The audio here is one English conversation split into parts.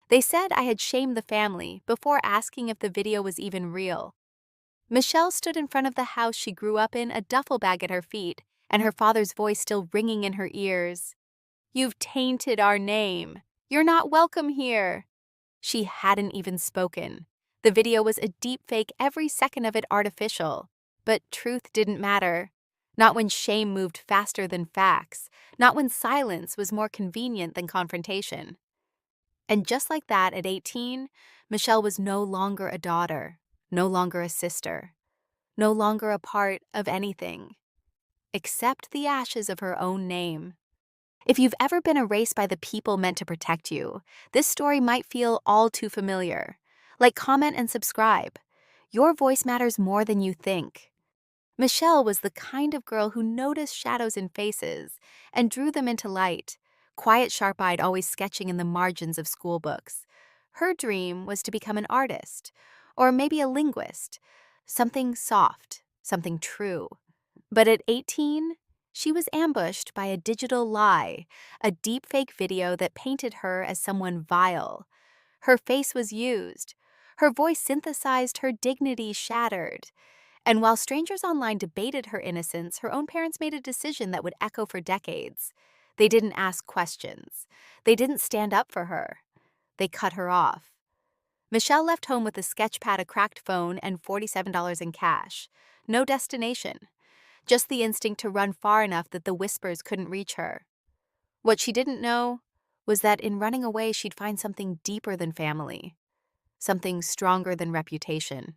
They said I had shamed the family before asking if the video was even real. Michelle stood in front of the house she grew up in, a duffel bag at her feet, and her father's voice still ringing in her ears. "You've tainted our name. You're not welcome here." She hadn't even spoken. The video was a deepfake, every second of it artificial. But truth didn't matter. Not when shame moved faster than facts. Not when silence was more convenient than confrontation. And just like that, at 18, Michelle was no longer a daughter, no longer a sister, no longer a part of anything, except the ashes of her own name. If you've ever been erased by the people meant to protect you, this story might feel all too familiar. Like, comment, and subscribe. Your voice matters more than you think. Michelle was the kind of girl who noticed shadows in faces and drew them into light, quiet, sharp-eyed, always sketching in the margins of school books. Her dream was to become an artist, or maybe a linguist, something soft, something true. But at 18, she was ambushed by a digital lie, a deepfake video that painted her as someone vile. Her face was used, her voice synthesized, her dignity shattered. And while strangers online debated her innocence, her own parents made a decision that would echo for decades. They didn't ask questions. They didn't stand up for her. They cut her off. Michelle left home with a sketch pad, a cracked phone, and $47 in cash. No destination. Just the instinct to run far enough that the whispers couldn't reach her. What she didn't know was that in running away, she'd find something deeper than family, something stronger than reputation.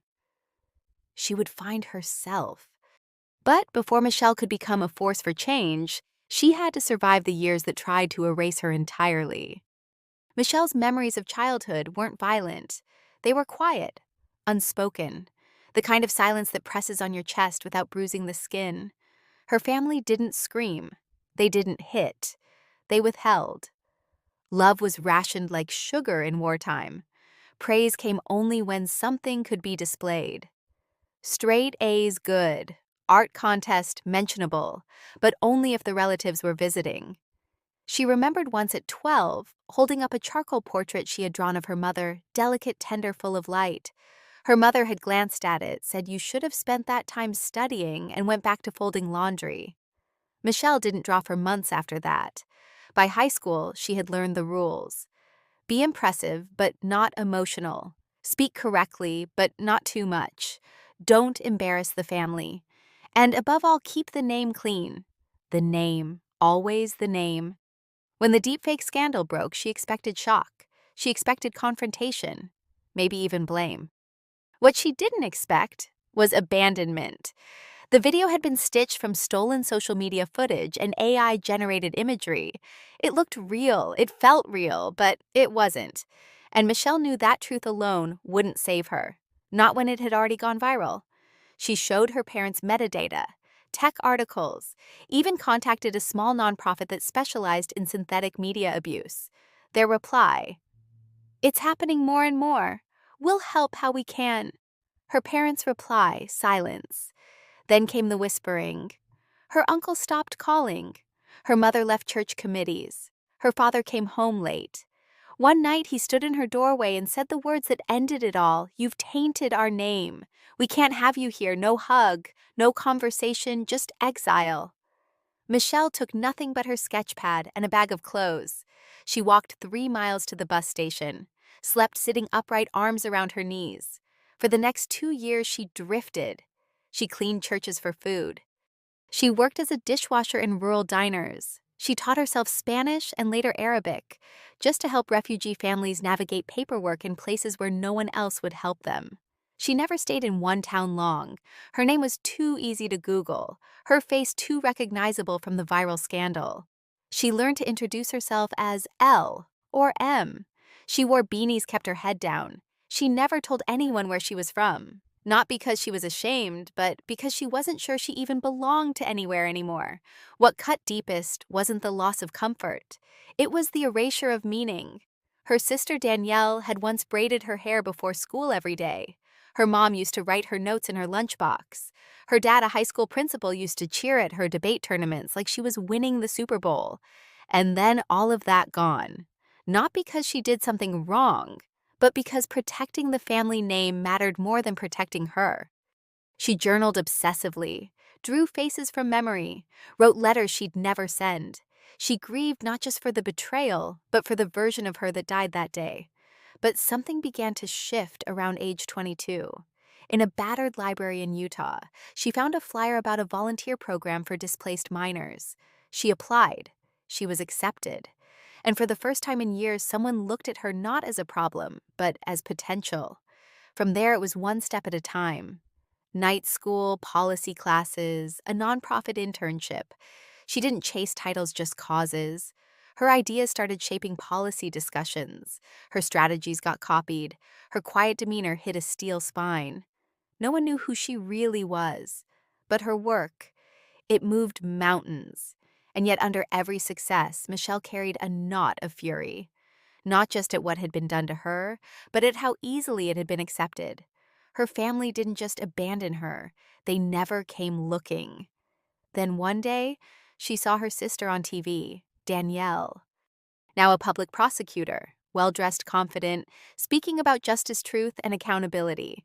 She would find herself. But before Michelle could become a force for change, she had to survive the years that tried to erase her entirely. Michelle's memories of childhood weren't violent. They were quiet, unspoken, the kind of silence that presses on your chest without bruising the skin. Her family didn't scream. They didn't hit. They withheld. Love was rationed like sugar in wartime. Praise came only when something could be displayed. Straight A's good, art contest mentionable, but only if the relatives were visiting. She remembered once at 12, holding up a charcoal portrait she had drawn of her mother, delicate, tender, full of light. Her mother had glanced at it, said you should have spent that time studying, and went back to folding laundry. Michelle didn't draw for months after that. By high school, she had learned the rules. Be impressive, but not emotional. Speak correctly, but not too much. Don't embarrass the family. And above all, keep the name clean. The name, always the name. When the deepfake scandal broke, she expected shock. She expected confrontation, maybe even blame. What she didn't expect was abandonment. The video had been stitched from stolen social media footage and AI-generated imagery. It looked real, it felt real, but it wasn't. And Michelle knew that truth alone wouldn't save her, not when it had already gone viral. She showed her parents metadata, tech articles, even contacted a small nonprofit that specialized in synthetic media abuse. Their reply: "It's happening more and more. We'll help how we can." Her parents' reply: silence. Then came the whispering. Her uncle stopped calling. Her mother left church committees. Her father came home late. One night he stood in her doorway and said the words that ended it all: "You've tainted our name. We can't have you here. No hug, no conversation, just exile." Michelle took nothing but her sketch pad and a bag of clothes. She walked 3 miles to the bus station, slept sitting upright, arms around her knees. For the next 2 years, she drifted. She cleaned churches for food. She worked as a dishwasher in rural diners. She taught herself Spanish and later Arabic, just to help refugee families navigate paperwork in places where no one else would help them. She never stayed in one town long. Her name was too easy to Google, her face too recognizable from the viral scandal. She learned to introduce herself as L or M. She wore beanies, kept her head down. She never told anyone where she was from. Not because she was ashamed, but because she wasn't sure she even belonged to anywhere anymore. What cut deepest wasn't the loss of comfort. It was the erasure of meaning. Her sister Danielle had once braided her hair before school every day. Her mom used to write her notes in her lunchbox. Her dad, a high school principal, used to cheer at her debate tournaments like she was winning the Super Bowl. And then all of that gone. not because she did something wrong, but because protecting the family name mattered more than protecting her. She journaled obsessively, drew faces from memory, wrote letters she'd never send. She grieved not just for the betrayal, but for the version of her that died that day. But something began to shift around age 22. In a battered library in Utah, she found a flyer about a volunteer program for displaced minors. She applied. She was accepted. And for the first time in years, someone looked at her not as a problem, but as potential. From there, it was one step at a time. Night school, policy classes, a nonprofit internship. She didn't chase titles, just causes. Her ideas started shaping policy discussions. Her strategies got copied. Her quiet demeanor hit a steel spine. No one knew who she really was. But her work, it moved mountains. And yet under every success, Michelle carried a knot of fury. Not just at what had been done to her, but at how easily it had been accepted. Her family didn't just abandon her, they never came looking. Then one day, she saw her sister on TV, Danielle, now a public prosecutor, well-dressed, confident, speaking about justice, truth, and accountability.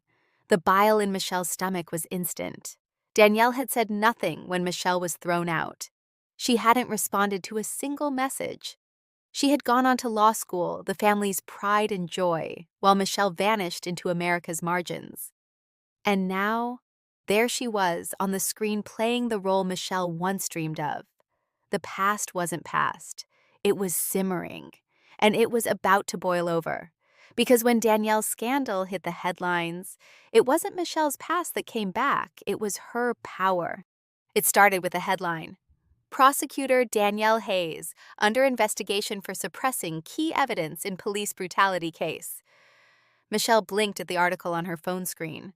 The bile in Michelle's stomach was instant. Danielle had said nothing when Michelle was thrown out. She hadn't responded to a single message. She had gone on to law school, the family's pride and joy, while Michelle vanished into America's margins. And now, there she was on the screen playing the role Michelle once dreamed of. The past wasn't past. It was simmering, and it was about to boil over. Because when Danielle's scandal hit the headlines, it wasn't Michelle's past that came back, it was her power. It started with a headline: Prosecutor Danielle Hayes, under investigation for suppressing key evidence in police brutality case. Michelle blinked at the article on her phone screen.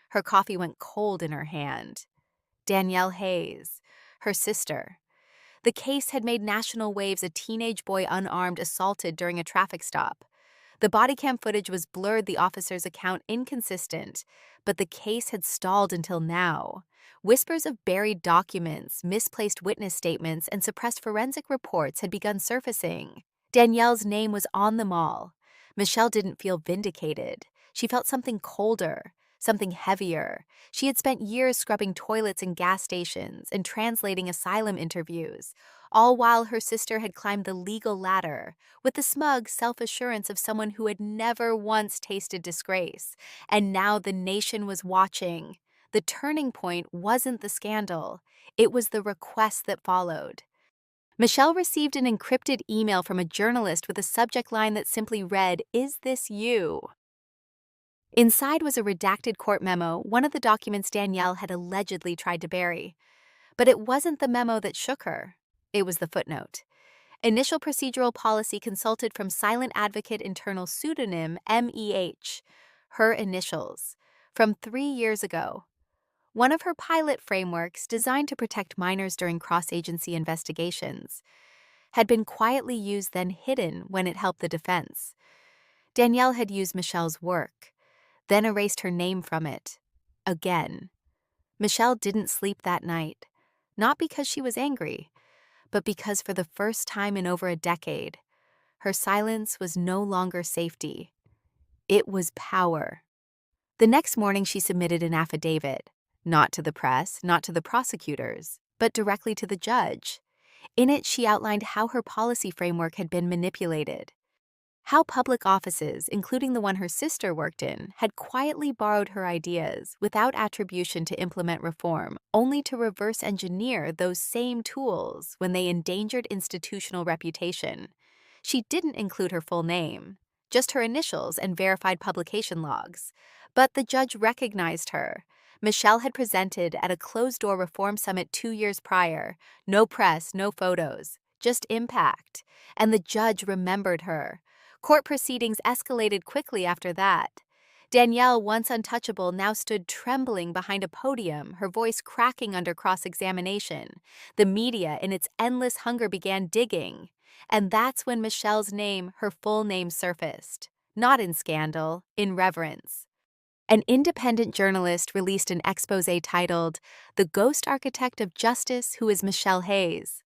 Her coffee went cold in her hand. Danielle Hayes, her sister. The case had made national waves, a teenage boy unarmed assaulted during a traffic stop. The body cam footage was blurred, the officer's account inconsistent, but the case had stalled until now. Whispers of buried documents, misplaced witness statements, and suppressed forensic reports had begun surfacing. Danielle's name was on them all. Michelle didn't feel vindicated. She felt something colder, something heavier. She had spent years scrubbing toilets in gas stations and translating asylum interviews, all while her sister had climbed the legal ladder with the smug self-assurance of someone who had never once tasted disgrace. And now the nation was watching. The turning point wasn't the scandal. It was the request that followed. Michelle received an encrypted email from a journalist with a subject line that simply read, "Is this you?" Inside was a redacted court memo, one of the documents Danielle had allegedly tried to bury. But it wasn't the memo that shook her. It was the footnote. Initial procedural policy consulted from silent advocate internal pseudonym MEH, her initials, from 3 years ago. One of her pilot frameworks, designed to protect minors during cross-agency investigations, had been quietly used, then hidden when it helped the defense. Danielle had used Michelle's work, then erased her name from it. Again. Michelle didn't sleep that night, not because she was angry, but because for the first time in over a decade, her silence was no longer safety. It was power. The next morning, she submitted an affidavit, not to the press, not to the prosecutors, but directly to the judge. In it, she outlined how her policy framework had been manipulated, how public offices, including the one her sister worked in, had quietly borrowed her ideas without attribution to implement reform, only to reverse engineer those same tools when they endangered institutional reputation. She didn't include her full name, just her initials and verified publication logs. But the judge recognized her. Michelle had presented at a closed-door reform summit 2 years prior. No press, no photos, just impact. And the judge remembered her. Court proceedings escalated quickly after that. Danielle, once untouchable, now stood trembling behind a podium, her voice cracking under cross-examination. The media, in its endless hunger, began digging. And that's when Michelle's name, her full name, surfaced. Not in scandal, in reverence. An independent journalist released an exposé titled, "The Ghost Architect of Justice Who is Michelle Hayes."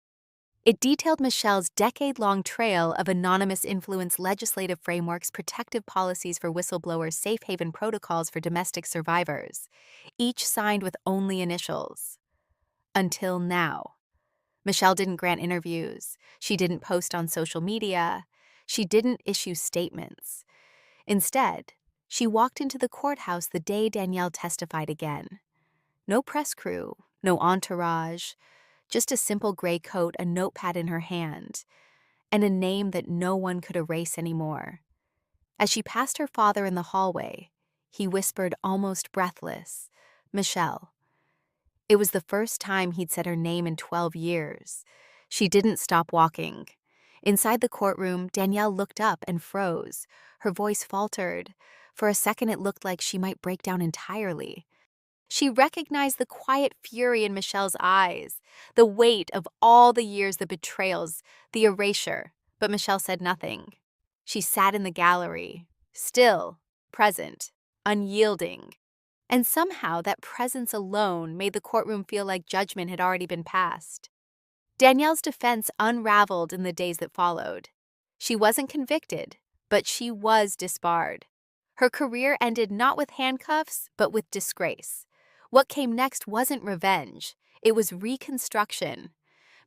It detailed Michelle's decade-long trail of anonymous influence, legislative frameworks, protective policies for whistleblowers, safe haven protocols for domestic survivors, each signed with only initials. Until now. Michelle didn't grant interviews. She didn't post on social media. She didn't issue statements. Instead, she walked into the courthouse the day Danielle testified again. No press crew, no entourage, just a simple gray coat, a notepad in her hand, and a name that no one could erase anymore. As she passed her father in the hallway, he whispered, almost breathless, "Michelle." It was the first time he'd said her name in 12 years. She didn't stop walking. Inside the courtroom, Danielle looked up and froze. Her voice faltered. For a second, it looked like she might break down entirely. She recognized the quiet fury in Michelle's eyes, the weight of all the years, the betrayals, the erasure. But Michelle said nothing. She sat in the gallery, still, present, unyielding. And somehow that presence alone made the courtroom feel like judgment had already been passed. Danielle's defense unraveled in the days that followed. She wasn't convicted, but she was disbarred. Her career ended not with handcuffs, but with disgrace. What came next wasn't revenge, it was reconstruction.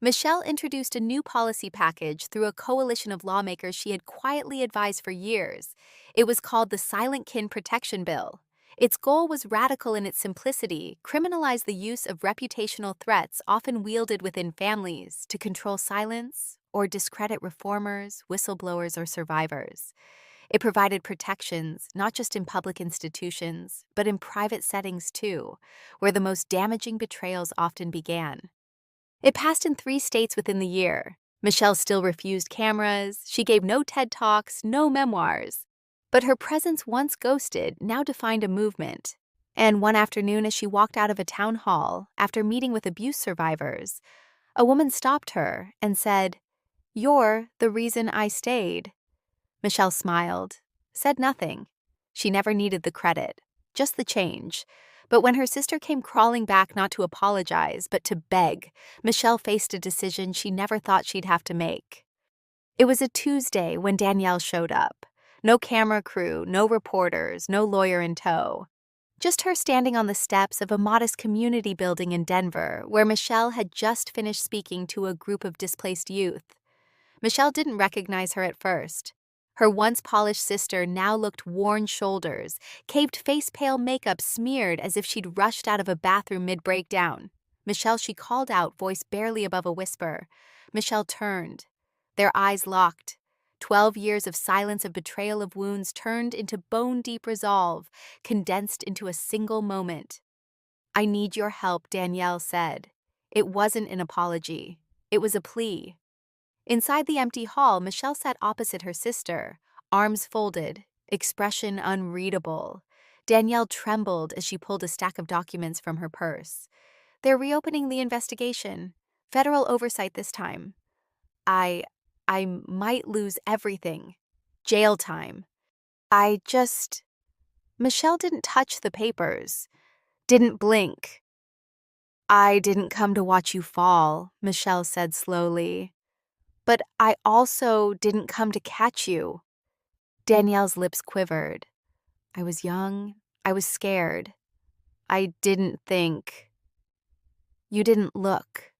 Michelle introduced a new policy package through a coalition of lawmakers she had quietly advised for years. It was called the Silent Kin Protection Bill. Its goal was radical in its simplicity: criminalize the use of reputational threats often wielded within families to control silence or discredit reformers, whistleblowers, or survivors. It provided protections not just in public institutions, but in private settings too, where the most damaging betrayals often began. It passed in 3 states within the year. Michelle still refused cameras. She gave no TED Talks, no memoirs. But her presence, once ghosted, now defined a movement. And one afternoon, as she walked out of a town hall after meeting with abuse survivors, a woman stopped her and said, "You're the reason I stayed." Michelle smiled, said nothing. She never needed the credit, just the change. But when her sister came crawling back not to apologize, but to beg, Michelle faced a decision she never thought she'd have to make. It was a Tuesday when Danielle showed up. No camera crew, no reporters, no lawyer in tow. Just her standing on the steps of a modest community building in Denver, where Michelle had just finished speaking to a group of displaced youth. Michelle didn't recognize her at first. Her once polished sister now looked worn shoulders, caved face-pale makeup smeared as if she'd rushed out of a bathroom mid-breakdown. "Michelle," she called out, voice barely above a whisper. Michelle turned. Their eyes locked. 12 years of silence, of betrayal, of wounds turned into bone-deep resolve, condensed into a single moment. "I need your help," Danielle said. It wasn't an apology. It was a plea. Inside the empty hall, Michelle sat opposite her sister, arms folded, expression unreadable. Danielle trembled as she pulled a stack of documents from her purse. "They're reopening the investigation. Federal oversight this time. I might lose everything. Jail time. I just..." Michelle didn't touch the papers, didn't blink. "I didn't come to watch you fall," Michelle said slowly. "But I also didn't come to catch you." Danielle's lips quivered. "I was young. I was scared. I didn't think." "You didn't look."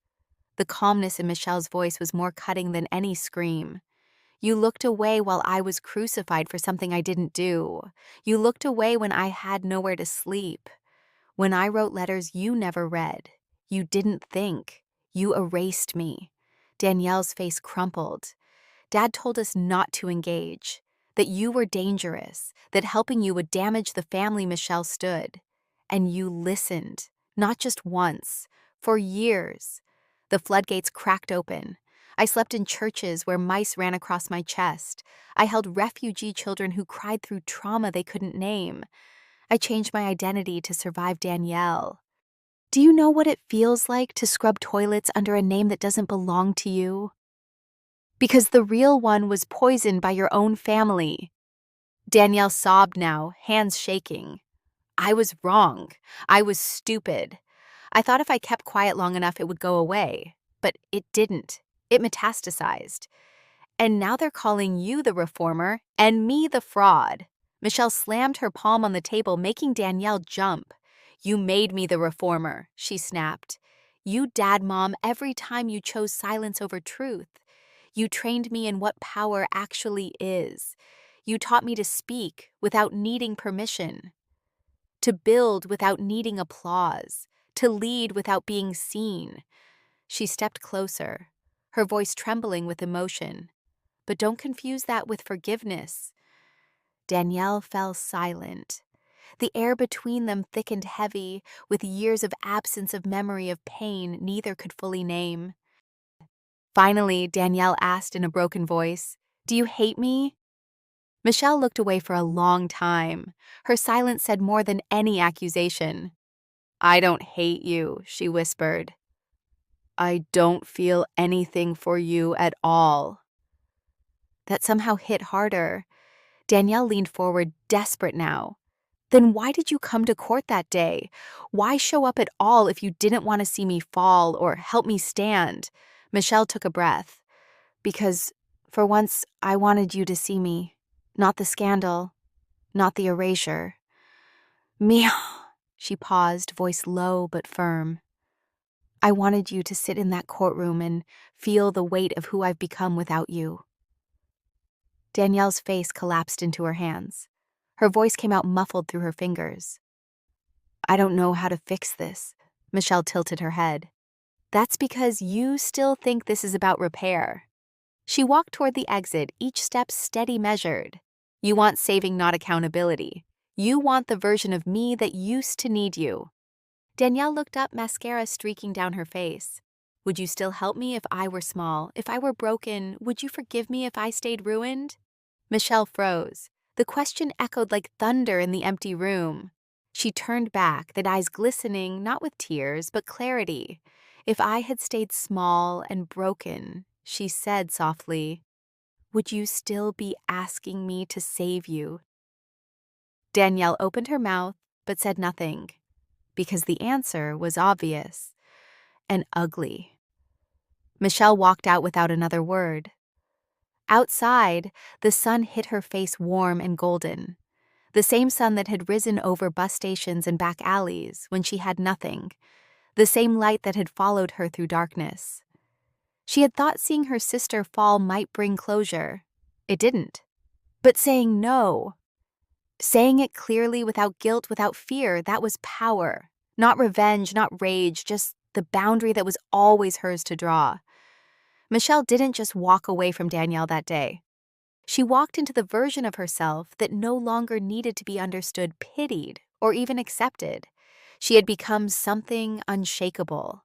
The calmness in Michelle's voice was more cutting than any scream. "You looked away while I was crucified for something I didn't do. You looked away when I had nowhere to sleep. When I wrote letters you never read. You didn't think. You erased me." Danielle's face crumpled. "Dad told us not to engage, that you were dangerous, that helping you would damage the family." Michelle stood. "And you listened, not just once, for years." The floodgates cracked open. I slept in churches where mice ran across my chest. I held refugee children who cried through trauma they couldn't name. I changed my identity to survive Danielle. Do you know what it feels like to scrub toilets under a name that doesn't belong to you? Because the real one was poisoned by your own family." Danielle sobbed now, hands shaking. "I was wrong. I was stupid. I thought if I kept quiet long enough it would go away. But it didn't. It metastasized. And now they're calling you the reformer and me the fraud. Michelle slammed her palm on the table, making Danielle jump. You made me the reformer, she snapped. You dad mom every time you chose silence over truth. You trained me in what power actually is. You taught me to speak without needing permission, to build without needing applause, to lead without being seen. She stepped closer, her voice trembling with emotion. But don't confuse that with forgiveness. Danielle fell silent. The air between them thickened heavy, with years of absence of memory of pain neither could fully name. Finally, Danielle asked in a broken voice, "Do you hate me?" Michelle looked away for a long time. Her silence said more than any accusation. "I don't hate you," she whispered. "I don't feel anything for you at all." That somehow hit harder. Danielle leaned forward, desperate now. Then why did you come to court that day? Why show up at all if you didn't want to see me fall or help me stand? Michelle took a breath. Because, for once, I wanted you to see me. Not the scandal. Not the erasure. Mia, she paused, voice low but firm. I wanted you to sit in that courtroom and feel the weight of who I've become without you. Danielle's face collapsed into her hands. Her voice came out muffled through her fingers. I don't know how to fix this. Michelle tilted her head. That's because you still think this is about repair. She walked toward the exit, each step steady measured. You want saving, not accountability. You want the version of me that used to need you. Danielle looked up, mascara streaking down her face. Would you still help me if I were small, if I were broken? Would you forgive me if I stayed ruined? Michelle froze. The question echoed like thunder in the empty room. She turned back, the eyes glistening, not with tears, but clarity. If I had stayed small and broken, she said softly, would you still be asking me to save you? Danielle opened her mouth, but said nothing, because the answer was obvious and ugly. Michelle walked out without another word. Outside, the sun hit her face warm and golden. The same sun that had risen over bus stations and back alleys when she had nothing. The same light that had followed her through darkness. She had thought seeing her sister fall might bring closure. It didn't. But saying no, saying it clearly without guilt, without fear, that was power. Not revenge, not rage, just the boundary that was always hers to draw. Michelle didn't just walk away from Danielle that day. She walked into the version of herself that no longer needed to be understood, pitied, or even accepted. She had become something unshakable.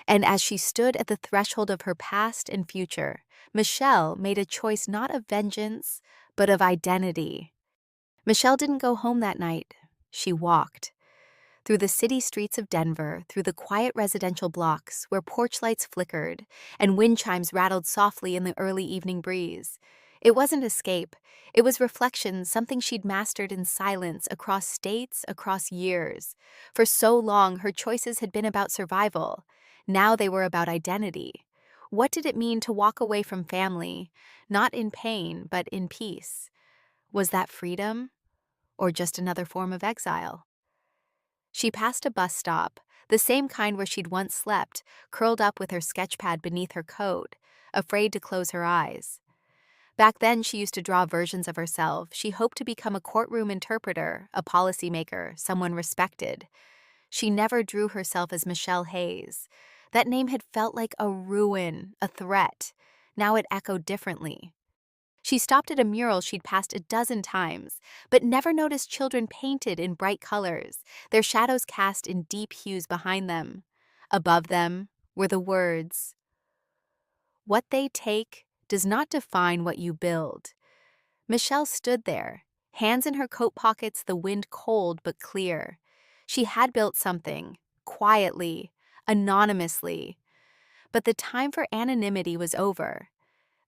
And as she stood at the threshold of her past and future, Michelle made a choice not of vengeance, but of identity. Michelle didn't go home that night. She walked. Through the city streets of Denver, through the quiet residential blocks where porch lights flickered and wind chimes rattled softly in the early evening breeze. It wasn't escape. It was reflection, something she'd mastered in silence across states, across years. For so long, her choices had been about survival. Now they were about identity. What did it mean to walk away from family, not in pain, but in peace? Was that freedom, or just another form of exile? She passed a bus stop, the same kind where she'd once slept, curled up with her sketchpad beneath her coat, afraid to close her eyes. Back then, she used to draw versions of herself. She hoped to become a courtroom interpreter, a policymaker, someone respected. She never drew herself as Michelle Hayes. That name had felt like a ruin, a threat. Now it echoed differently. She stopped at a mural she'd passed a dozen times, but never noticed children painted in bright colors, their shadows cast in deep hues behind them. Above them were the words, "What they take does not define what you build." Michelle stood there, hands in her coat pockets, the wind cold but clear. She had built something, quietly, anonymously. But the time for anonymity was over.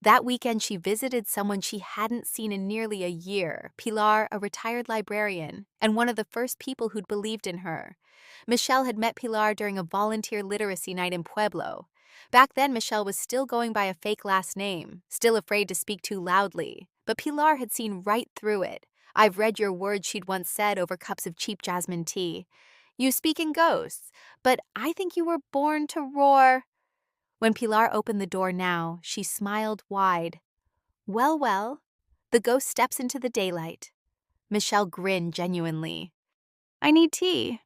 That weekend, she visited someone she hadn't seen in nearly a year, Pilar, a retired librarian, and one of the first people who'd believed in her. Michelle had met Pilar during a volunteer literacy night in Pueblo. Back then, Michelle was still going by a fake last name, still afraid to speak too loudly. But Pilar had seen right through it. "I've read your words," she'd once said over cups of cheap jasmine tea. "You speak in ghosts, but I think you were born to roar." When Pilar opened the door now, she smiled wide. "Well, well." The ghost steps into the daylight. Michelle grinned genuinely. "I need tea.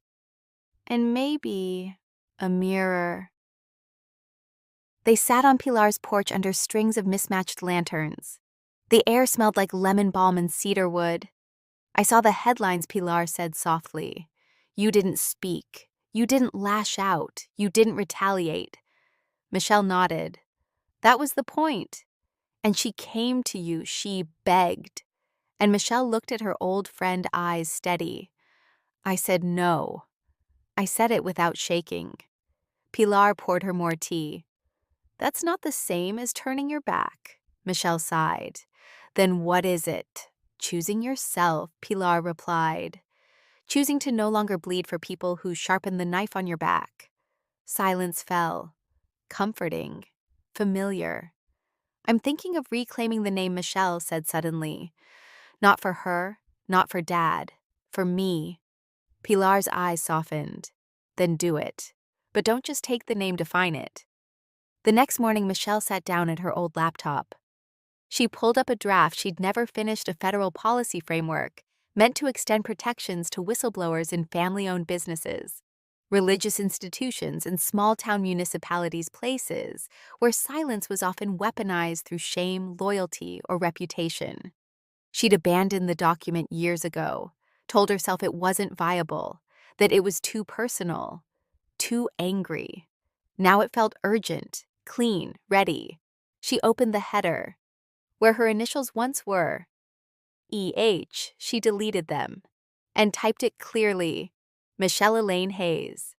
And maybe a mirror." They sat on Pilar's porch under strings of mismatched lanterns. The air smelled like lemon balm and cedar wood. "I saw the headlines," Pilar said softly. "You didn't speak. You didn't lash out. You didn't retaliate." Michelle nodded. "That was the point. And she came to you. She begged." And Michelle looked at her old friend, eyes steady. "I said no." I said it without shaking. Pilar poured her more tea. "That's not the same as turning your back," Michelle sighed. "Then what is it?" "Choosing yourself," Pilar replied. "Choosing to no longer bleed for people who sharpen the knife on your back." Silence fell. Comforting. Familiar. "I'm thinking of reclaiming the name," Michelle said suddenly. "Not for her, not for Dad. For me." Pilar's eyes softened. "Then do it. But don't just take the name, define it." The next morning, Michelle sat down at her old laptop. She pulled up a draft she'd never finished, a federal policy framework meant to extend protections to whistleblowers in family-owned businesses, religious institutions, and small-town municipalities, places where silence was often weaponized through shame, loyalty, or reputation. She'd abandoned the document years ago, told herself it wasn't viable, that it was too personal, too angry. Now it felt urgent, clean, ready. She opened the header. Where her initials once were, EH, she deleted them and typed it clearly, Michelle Elaine Hayes.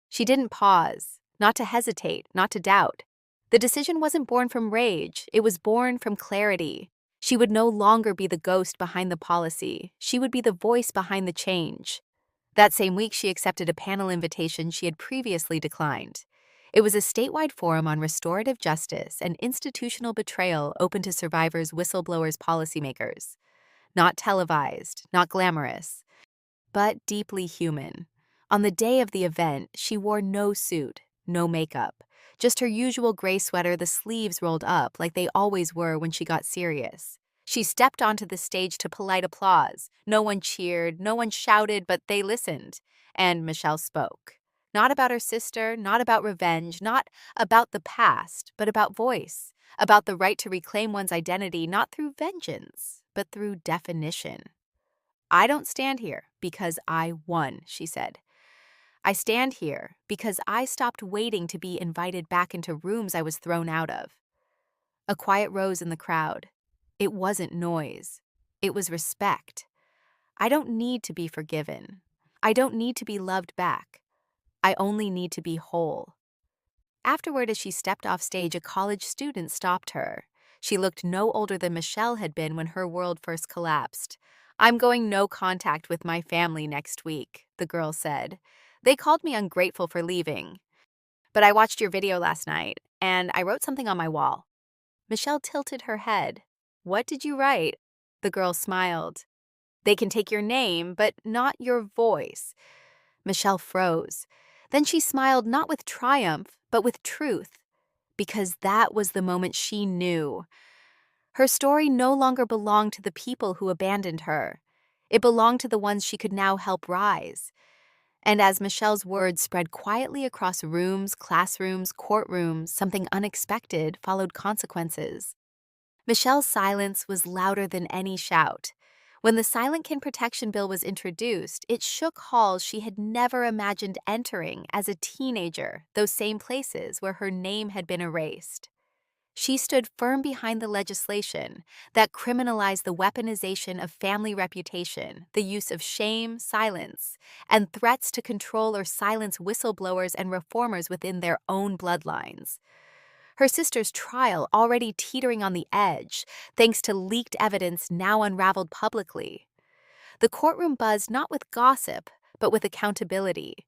She didn't pause, not to hesitate, not to doubt. The decision wasn't born from rage, it was born from clarity. She would no longer be the ghost behind the policy. She would be the voice behind the change. That same week, she accepted a panel invitation she had previously declined. It was a statewide forum on restorative justice and institutional betrayal, open to survivors, whistleblowers, policymakers. Not televised, not glamorous, but deeply human. On the day of the event, she wore no suit, no makeup, just her usual gray sweater, the sleeves rolled up like they always were when she got serious. She stepped onto the stage to polite applause. No one cheered, no one shouted, but they listened. And Michelle spoke. Not about her sister, not about revenge, not about the past, but about voice, about the right to reclaim one's identity, not through vengeance, but through definition. "I don't stand here because I won," she said. "I stand here because I stopped waiting to be invited back into rooms I was thrown out of." A quiet rose in the crowd. It wasn't noise. It was respect. "I don't need to be forgiven. I don't need to be loved back. I only need to be whole." Afterward, as she stepped off stage, a college student stopped her. She looked no older than Michelle had been when her world first collapsed. "I'm going no contact with my family next week," the girl said. "They called me ungrateful for leaving. But I watched your video last night, and I wrote something on my wall." Michelle tilted her head. "What did you write?" The girl smiled. "They can take your name, but not your voice." Michelle froze. Then she smiled, not with triumph, but with truth, because that was the moment she knew. Her story no longer belonged to the people who abandoned her. It belonged to the ones she could now help rise. And as Michelle's words spread quietly across rooms, classrooms, courtrooms, something unexpected followed consequences. Michelle's silence was louder than any shout. When the Silent Kin Protection Bill was introduced, it shook halls she had never imagined entering as a teenager, those same places where her name had been erased. She stood firm behind the legislation that criminalized the weaponization of family reputation, the use of shame, silence, and threats to control or silence whistleblowers and reformers within their own bloodlines. Her sister's trial already teetering on the edge, thanks to leaked evidence now unraveled publicly. The courtroom buzzed not with gossip, but with accountability.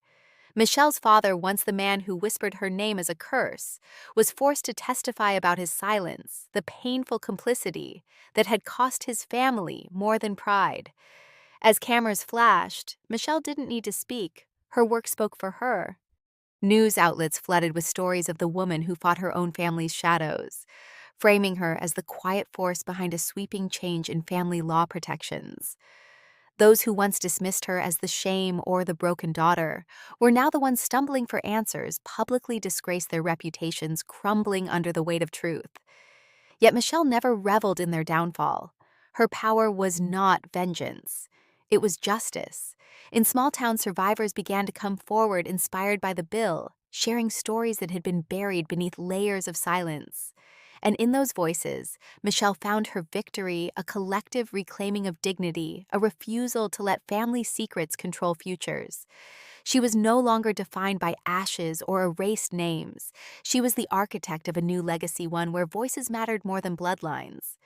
Michelle's father, once the man who whispered her name as a curse, was forced to testify about his silence, the painful complicity that had cost his family more than pride. As cameras flashed, Michelle didn't need to speak. Her work spoke for her. News outlets flooded with stories of the woman who fought her own family's shadows, framing her as the quiet force behind a sweeping change in family law protections. Those who once dismissed her as the shame or the broken daughter were now the ones stumbling for answers, publicly disgraced, their reputations crumbling under the weight of truth. Yet Michelle never reveled in their downfall. Her power was not vengeance. It was justice. In small towns, survivors began to come forward inspired by the bill, sharing stories that had been buried beneath layers of silence. And in those voices, Michelle found her victory, a collective reclaiming of dignity, a refusal to let family secrets control futures. She was no longer defined by ashes or erased names. She was the architect of a new legacy, one where voices mattered more than bloodlines.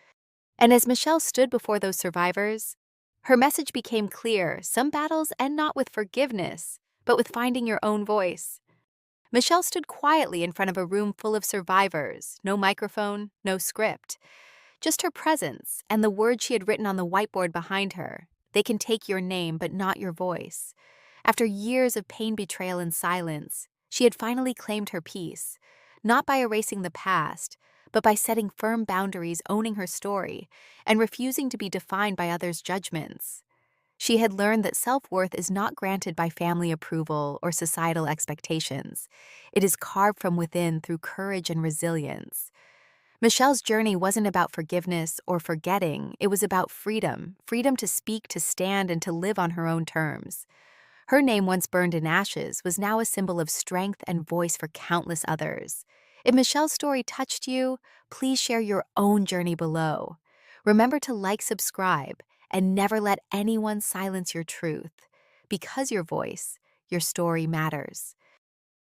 And as Michelle stood before those survivors, her message became clear: some battles end not with forgiveness, but with finding your own voice. Michelle stood quietly in front of a room full of survivors, no microphone, no script. Just her presence and the words she had written on the whiteboard behind her. They can take your name, but not your voice. After years of pain, betrayal, and silence, she had finally claimed her peace, not by erasing the past, but by setting firm boundaries, owning her story, and refusing to be defined by others' judgments. She had learned that self-worth is not granted by family approval or societal expectations. It is carved from within through courage and resilience. Michelle's journey wasn't about forgiveness or forgetting. It was about freedom, freedom to speak, to stand, and to live on her own terms. Her name, once burned in ashes, was now a symbol of strength and voice for countless others. If Michelle's story touched you, please share your own journey below. Remember to like, subscribe, and never let anyone silence your truth. Because your voice, your story matters.